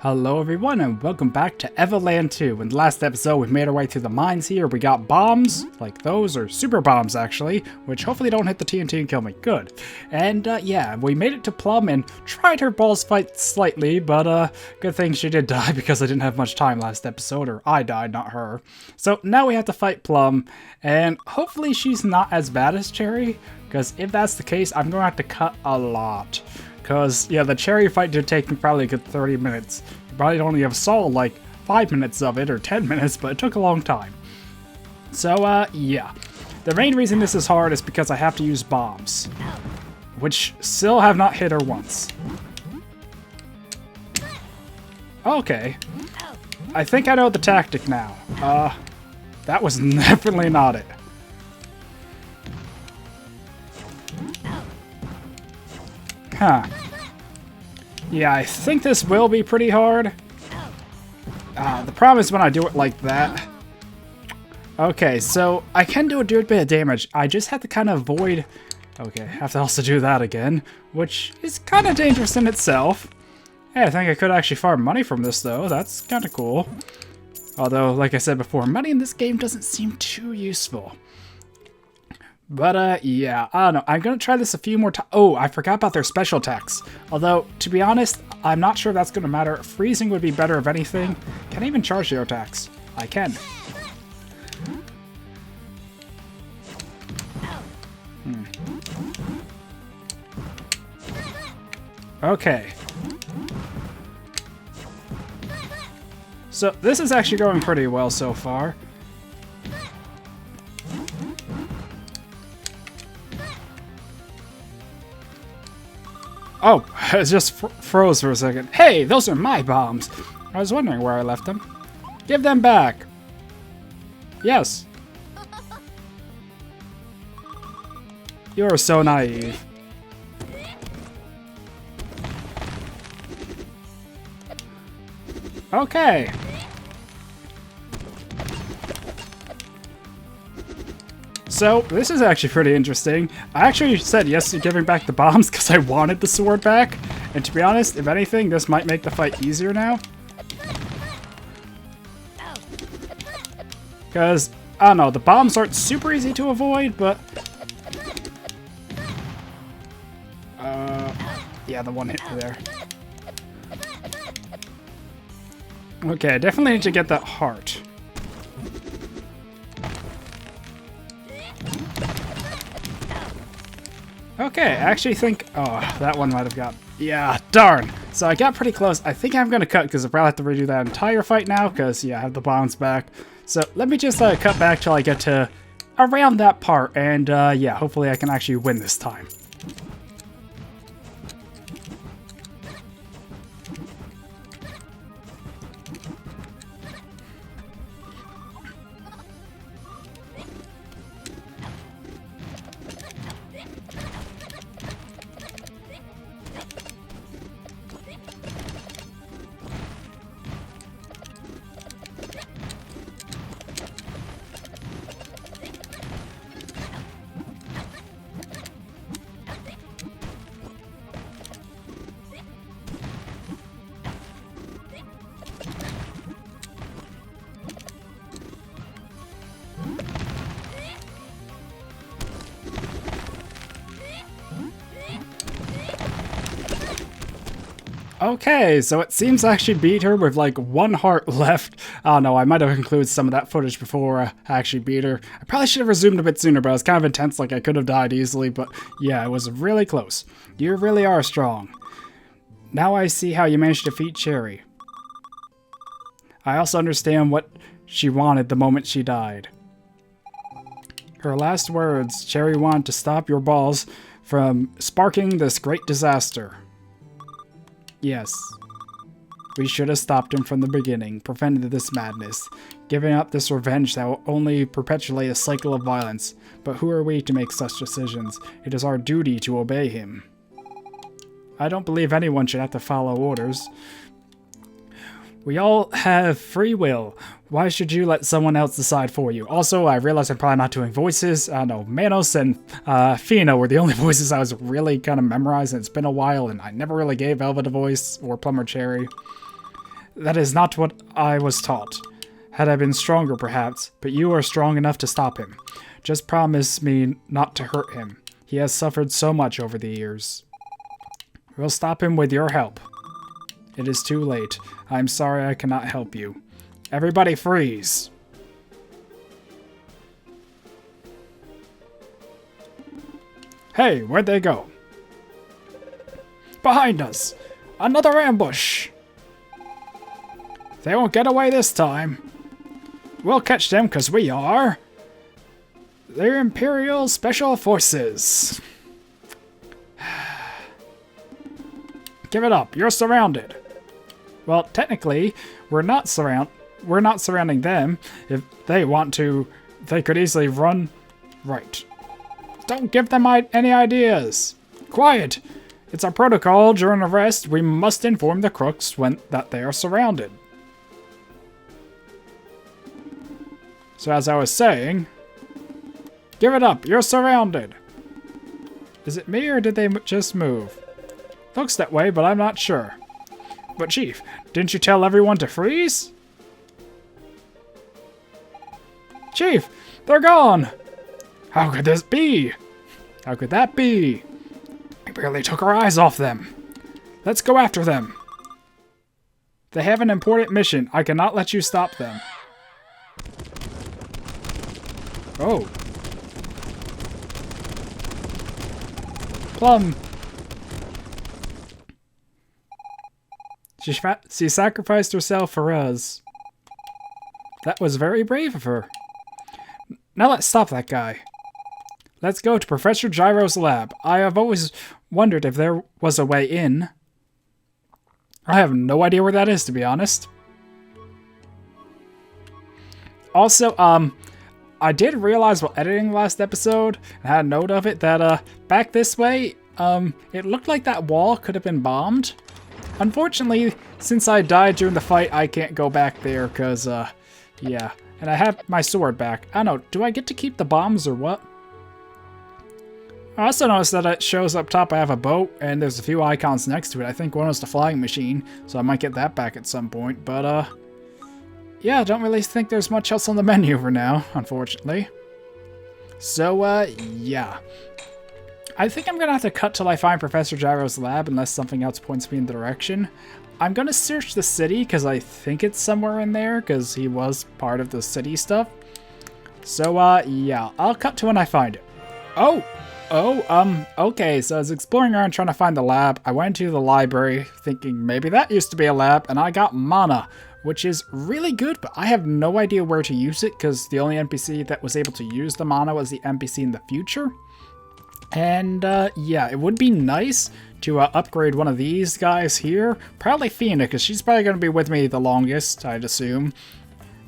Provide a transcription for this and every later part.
Hello everyone and welcome back to Evoland 2. In the last episode we made our way through the mines here. We got bombs, like those, or super bombs actually, which hopefully don't hit the TNT and kill me. Good. And yeah, we made it to Plum and tried her balls fight slightly, but good thing she did die because I didn't have much time last episode, or I died, not her. So now we have to fight Plum, and hopefully she's not as bad as Cherry, because if that's the case, I'm going to have to cut a lot. Because, yeah, the Cherry fight did take me probably a good 30 minutes. You probably only have saw like 5 minutes of it, or 10 minutes, but it took a long time. So, yeah. The main reason this is hard is because I have to use bombs. Which still have not hit her once. Okay. I think I know the tactic now. That was definitely not it. Huh. Yeah, I think this will be pretty hard. The problem is when I do it like that. Okay, so I can do a good bit of damage. I just have to kind of avoid... Okay, I have to also do that again, which is kind of dangerous in itself. Hey, I think I could actually farm money from this, though. That's kind of cool. Although, like I said before, money in this game doesn't seem too useful. But, yeah, I don't know. I'm gonna try this a few more times. Oh, I forgot about their special attacks. Although, to be honest, I'm not sure if that's gonna matter. Freezing would be better if anything. Can I even charge their attacks? I can. Okay. So, this is actually going pretty well so far. Oh, it just froze for a second. Hey, those are my bombs. I was wondering where I left them. Give them back. Yes. You're so naive. Okay. So, this is actually pretty interesting. I actually said yes to giving back the bombs because I wanted the sword back. And to be honest, if anything, this might make the fight easier now. Because, I don't know, the bombs aren't super easy to avoid, but... yeah, the one hit me there. Okay, I definitely need to get that heart. Okay, I actually think... Oh, that one might have got... Yeah, darn! So I got pretty close. I think I'm going to cut because I probably have to redo that entire fight now because, yeah, I have the bombs back. So let me just cut back till I get to around that part. And, yeah, hopefully I can actually win this time. Okay, so it seems I actually beat her with like one heart left. I don't know, I might have included some of that footage before I actually beat her. I probably should have resumed a bit sooner, but I was kind of intense, like I could have died easily, but yeah, it was really close. You really are strong. Now I see how you managed to defeat Cherry. I also understand what she wanted the moment she died. Her last words, Cherry wanted to stop your balls from sparking this great disaster. Yes. We should have stopped him from the beginning, prevented this madness. Giving up this revenge that will only perpetuate a cycle of violence. But who are we to make such decisions? It is our duty to obey him. I don't believe anyone should have to follow orders. We all have free will. Why should you let someone else decide for you? Also, I realize I'm probably not doing voices. I know Manos and Fina were the only voices I was really kind of memorizing. It's been a while, and I never really gave Velvet a voice, or Plum or Cherry. That is not what I was taught. Had I been stronger, perhaps, but you are strong enough to stop him. Just promise me not to hurt him. He has suffered so much over the years. We'll stop him with your help. It is too late. I'm sorry I cannot help you. Everybody freeze! Hey, where'd they go? Behind us! Another ambush! They won't get away this time. We'll catch them because we are... They're Imperial Special Forces. Give it up. You're surrounded. Well, technically, we're not surrounding them. If they want to, they could easily run right. Don't give them any ideas. Quiet. It's our protocol. During arrest, we must inform the crooks that they are surrounded. So as I was saying, give it up. You're surrounded. Is it me or did they just move? Looks that way, but I'm not sure. But Chief, didn't you tell everyone to freeze? Chief, they're gone. How could this be? How could that be? We barely took our eyes off them. Let's go after them. They have an important mission. I cannot let you stop them. Oh. Plum. She sacrificed herself for us. That was very brave of her. Now let's stop that guy. Let's go to Professor Gyro's lab. I have always wondered if there was a way in. I have no idea where that is, to be honest. Also, I did realize while editing the last episode, and had a note of it, that back this way, it looked like that wall could have been bombed. Unfortunately, since I died during the fight, I can't go back there, because, yeah. And I have my sword back. I don't know, do I get to keep the bombs or what? I also noticed that it shows up top I have a boat, and there's a few icons next to it. I think one was the flying machine, so I might get that back at some point, but, yeah, I don't really think there's much else on the menu for now, unfortunately. So, yeah. I think I'm gonna have to cut till I find Professor Gyro's lab, unless something else points me in the direction. I'm gonna search the city, because I think it's somewhere in there, because he was part of the city stuff. So, yeah, I'll cut to when I find it. Okay, so I was exploring around trying to find the lab. I went to the library, thinking maybe that used to be a lab, and I got mana, which is really good, but I have no idea where to use it, because the only NPC that was able to use the mana was the NPC in the future. And, yeah, it would be nice to upgrade one of these guys here. Probably Fina, because she's probably going to be with me the longest, I'd assume.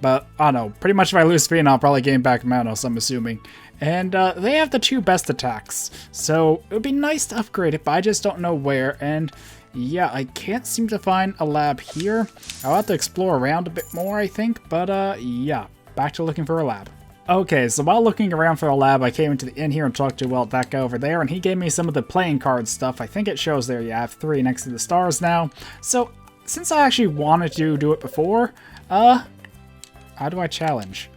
But, I don't know, pretty much if I lose Fina, I'll probably gain back Manos, I'm assuming. And, they have the 2 best attacks. So, it would be nice to upgrade it, but I just don't know where. And, yeah, I can't seem to find a lab here. I'll have to explore around a bit more, I think. But, yeah, back to looking for a lab. Okay, so while looking around for a lab, I came into the inn here and talked to, well, that guy over there, and he gave me some of the playing card stuff. I think it shows there, yeah, I have 3 next to the stars now. So, since I actually wanted to do it before, how do I challenge?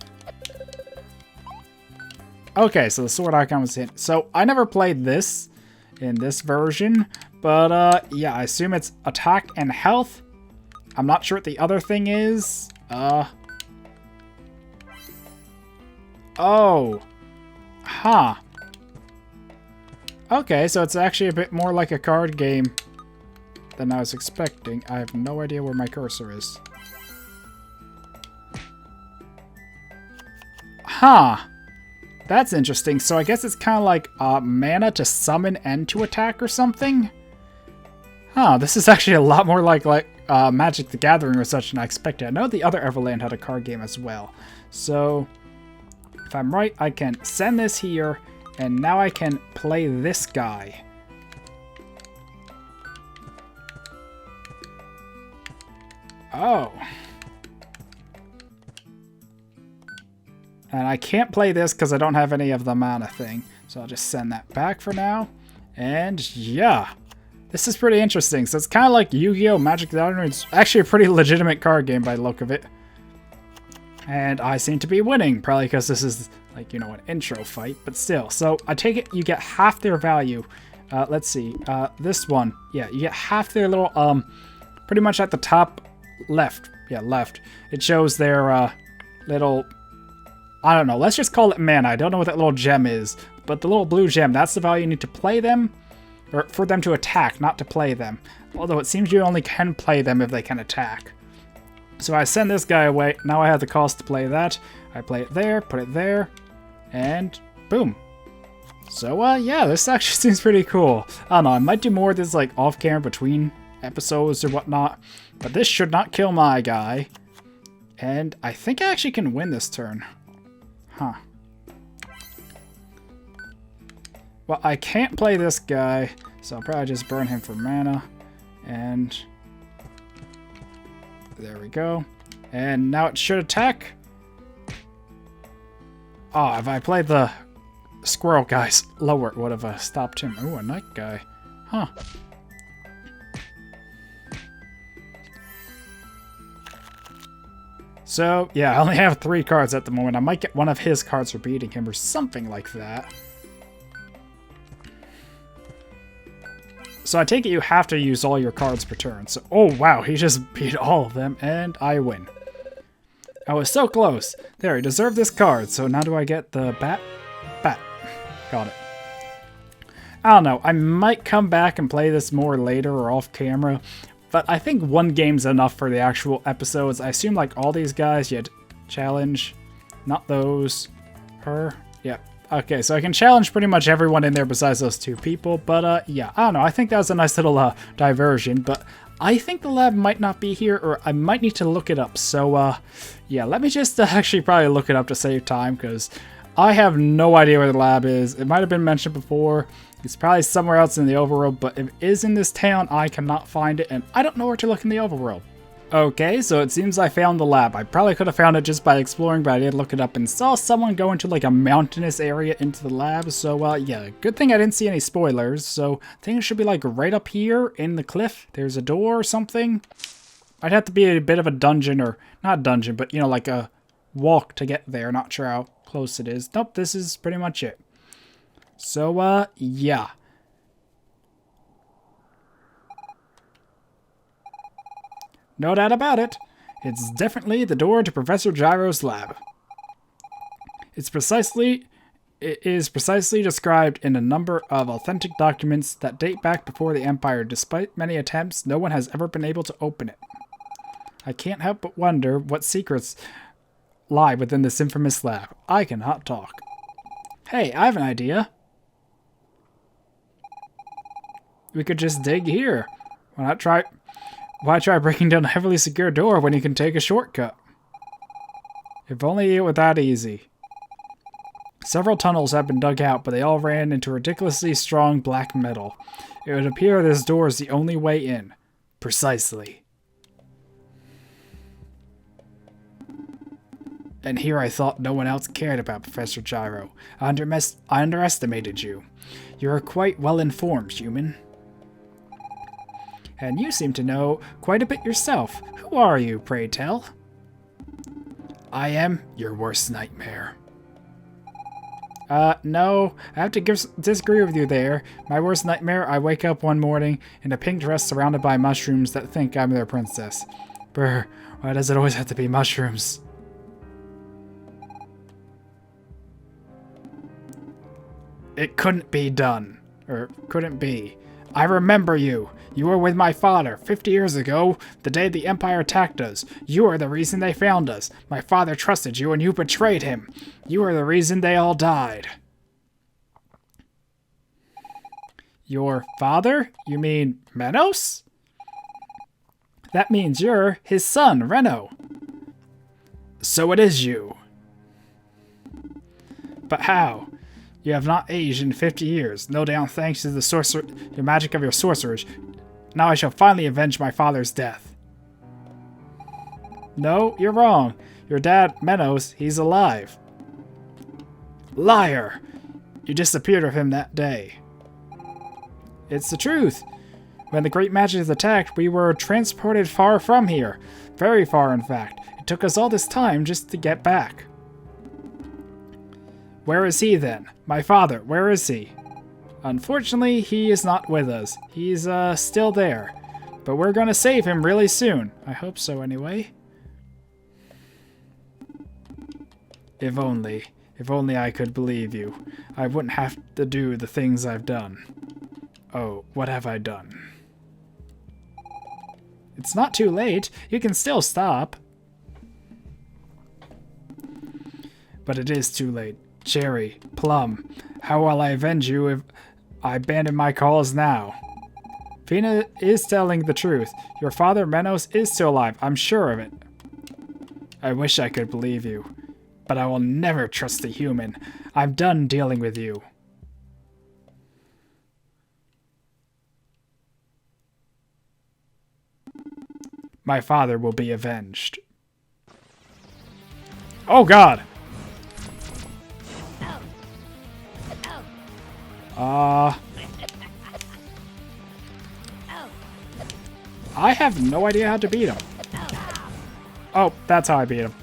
Okay, so the sword icon was hit. So, I never played this in this version, but, yeah, I assume it's attack and health. I'm not sure what the other thing is. Oh. Huh. Okay, so it's actually a bit more like a card game than I was expecting. I have no idea where my cursor is. Huh. That's interesting. So I guess it's kind of like mana to summon and to attack or something? Huh, this is actually a lot more like Magic the Gathering or such than I expected. I know the other Evoland had a card game as well. So... if I'm right, I can send this here, and now I can play this guy. Oh. And I can't play this because I don't have any of the mana thing. So I'll just send that back for now. And yeah. This is pretty interesting. So it's kind of like Yu-Gi-Oh! Magic the Gathering. It's actually a pretty legitimate card game by the look of it. And I seem to be winning, probably because this is, like, you know, an intro fight, but still. So I take it you get half their value. Let's see. This one. Yeah, you get half their little, pretty much at the top left. Yeah, left. It shows their, little, I don't know. Let's just call it mana. I don't know what that little gem is, but the little blue gem, that's the value you need to play them, or for them to attack, not to play them. Although it seems you only can play them if they can attack. So I send this guy away. Now I have the cost to play that. I play it there, put it there, and boom. So, yeah, this actually seems pretty cool. I don't know, I might do more of this, like, off-camera between episodes or whatnot, but this should not kill my guy. And I think I actually can win this turn. Huh. Well, I can't play this guy, so I'll probably just burn him for mana. And there we go. And now it should attack. Oh, if I played the squirrel guys lower, it would have stopped him. Ooh, a night guy. Huh. So, yeah, I only have 3 cards at the moment. I might get one of his cards for beating him or something like that. So I take it you have to use all your cards per turn. So, oh wow, he just beat all of them, and I win. I was so close. There, he deserved this card. So now do I get the bat? Bat. Got it. I don't know. I might come back and play this more later or off camera. But I think one game's enough for the actual episodes. I assume like all these guys, you had challenge. Not those. Her. Yep. Okay, so I can challenge pretty much everyone in there besides those 2 people. But yeah, I don't know. I think that was a nice little diversion. But I think the lab might not be here, or I might need to look it up. So yeah, let me just actually probably look it up to save time, because I have no idea where the lab is. It might have been mentioned before. It's probably somewhere else in the overworld, but if it is in this town, I cannot find it, and I don't know where to look in the overworld. Okay, so it seems I found the lab. I probably could have found it just by exploring, but I did look it up and saw someone go into like a mountainous area into the lab. So yeah, good thing I didn't see any spoilers. So I think it should be like right up here in the cliff. There's a door or something. I'd have to be a bit of a dungeon, or not dungeon, but you know, like a walk to get there. Not sure how close it is. Nope, this is pretty much it. So yeah. No doubt about it. It's definitely the door to Professor Gyro's lab. It is precisely described in a number of authentic documents that date back before the Empire. Despite many attempts, no one has ever been able to open it. I can't help but wonder what secrets lie within this infamous lab. I cannot talk. Hey, I have an idea. We could just dig here. Why try breaking down a heavily secured door when you can take a shortcut? If only it were that easy. Several tunnels have been dug out, but they all ran into ridiculously strong black metal. It would appear this door is the only way in. Precisely. And here I thought no one else cared about Professor Gyro. I underestimated you. You are quite well informed, human. And you seem to know quite a bit yourself. Who are you, pray tell? I am your worst nightmare. No, I have to disagree with you there. My worst nightmare, I wake up one morning in a pink dress surrounded by mushrooms that think I'm their princess. Brr, why does it always have to be mushrooms? It couldn't be done. Or couldn't be. I remember you. You were with my father 50 years ago, the day the Empire attacked us. You are the reason they found us. My father trusted you and you betrayed him. You are the reason they all died. Your father? You mean Menos? That means you're his son, Reno. So it is you. But how? You have not aged in 50 years, no doubt thanks to the magic of your sorcerers. Now I shall finally avenge my father's death. No, you're wrong. Your dad, Menos, he's alive. Liar! You disappeared with him that day. It's the truth. When the Great Magicians attacked, we were transported far from here. Very far, in fact. It took us all this time just to get back. Where is he, then? My father, where is he? Unfortunately, he is not with us. He's, still there. But we're gonna save him really soon. I hope so, anyway. If only I could believe you. I wouldn't have to do the things I've done. Oh, what have I done? It's not too late. You can still stop. But it is too late. Cherry, Plum, how will I avenge you if I abandon my cause now? Fina is telling the truth. Your father, Menos, is still alive. I'm sure of it. I wish I could believe you. But I will never trust a human. I'm done dealing with you. My father will be avenged. Oh God! I have no idea how to beat him. Oh, that's how I beat him.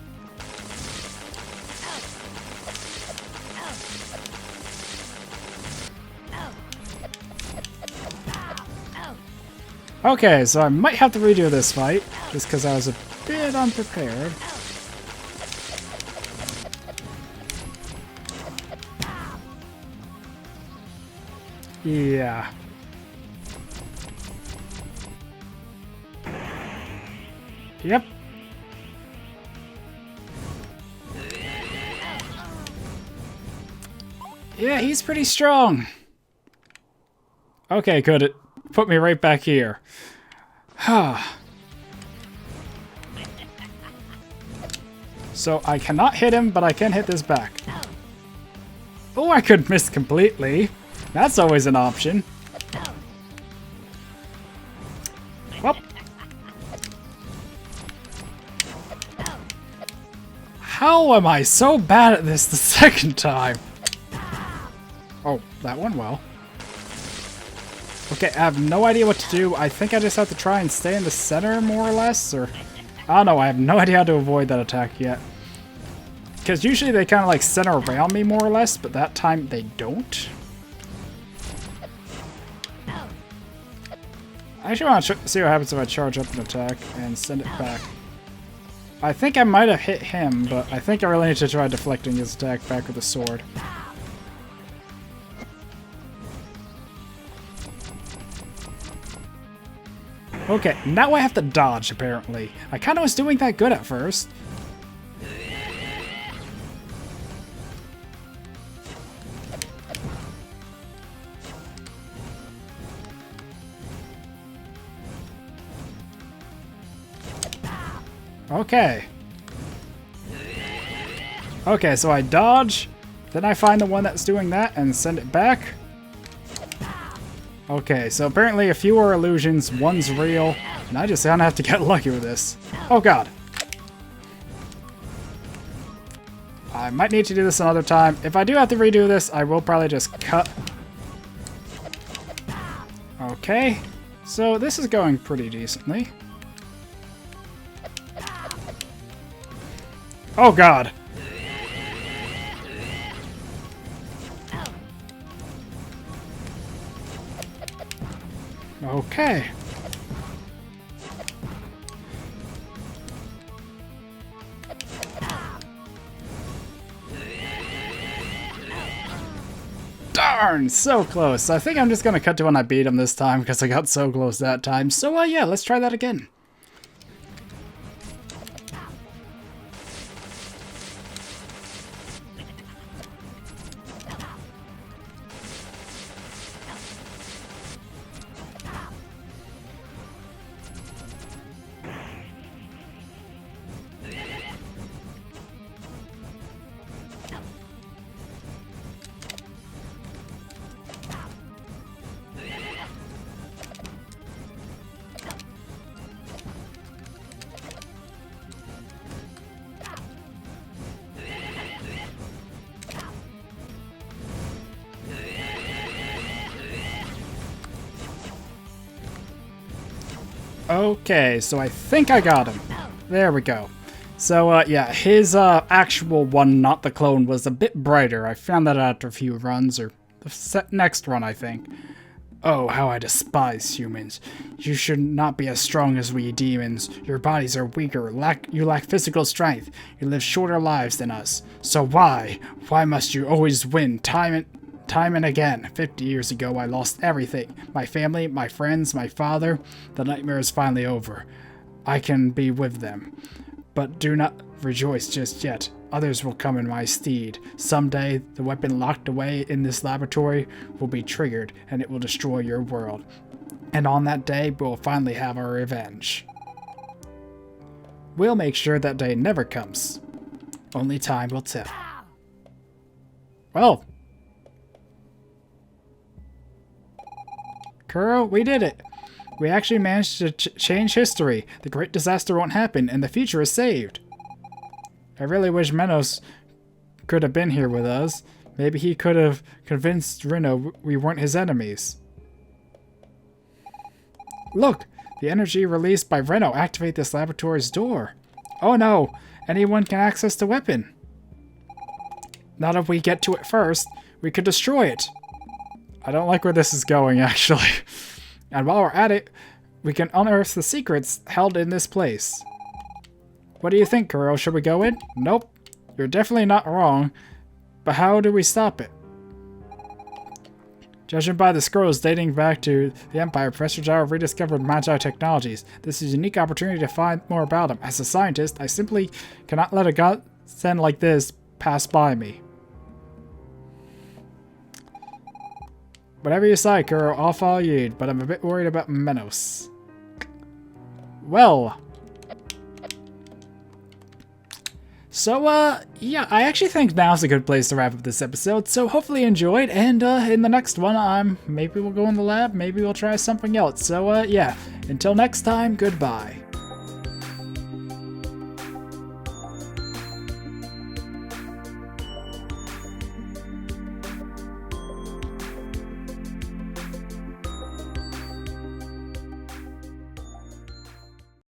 Okay, so I might have to redo this fight, just because I was a bit unprepared. Yeah. Yep. Yeah, he's pretty strong. Okay, good. It put me right back here. So I cannot hit him, but I can hit this back. Oh, I could miss completely. That's always an option. Well. How am I so bad at this the second time? Oh, that went well. Okay, I have no idea what to do. I think I just have to try and stay in the center, more or less, or... I don't know, I have no idea how to avoid that attack yet. Because usually they kind of like center around me, more or less, but that time they don't. I actually want to see what happens if I charge up an attack and send it back. I think I might have hit him, but I think I really need to try deflecting his attack back with the sword. Okay, now I have to dodge, apparently. I kind of was doing that good at first. Okay. Okay, so I dodge, then I find the one that's doing that and send it back. Okay, so apparently a few are illusions, one's real, and I just kind of have to get lucky with this. Oh God. I might need to do this another time. If I do have to redo this, I will probably just cut. Okay, so this is going pretty decently. Oh God. Okay. Darn, so close. I think I'm just gonna cut to when I beat him this time because I got so close that time. So yeah, let's try that again. Okay, so I think I got him. There we go. So, yeah, his actual one, not the clone, was a bit brighter. I found that after a few runs, or the next run, I think. Oh, how I despise humans. You should not be as strong as we demons. Your bodies are weaker, you lack physical strength. You live shorter lives than us. So why? Why must you always win time and again? 50 years ago, I lost everything. My family, my friends, my father. The nightmare is finally over. I can be with them. But do not rejoice just yet. Others will come in my stead. Someday, the weapon locked away in this laboratory will be triggered, and it will destroy your world. And on that day, we'll finally have our revenge. We'll make sure that day never comes. Only time will tell. Well. Kuro, we did it. We actually managed to change history. The great disaster won't happen, and the future is saved. I really wish Menos could have been here with us. Maybe he could have convinced Reno we weren't his enemies. Look! The energy released by Reno activated this laboratory's door. Oh no! Anyone can access the weapon. Not if we get to it first. We could destroy it. I don't like where this is going, actually. And while we're at it, we can unearth the secrets held in this place. What do you think, Kuro? Should we go in? Nope. You're definitely not wrong. But how do we stop it? Judging by the scrolls dating back to the Empire, Professor Gyro rediscovered Magi technologies. This is a unique opportunity to find more about them. As a scientist, I simply cannot let a godsend like this pass by me. Whatever you say, Kuro, I'll follow you, but I'm a bit worried about Menos. Well. So, yeah, I actually think now's a good place to wrap up this episode, so hopefully you enjoyed, and, in the next one, maybe we'll go in the lab, maybe we'll try something else. So, yeah, until next time, goodbye.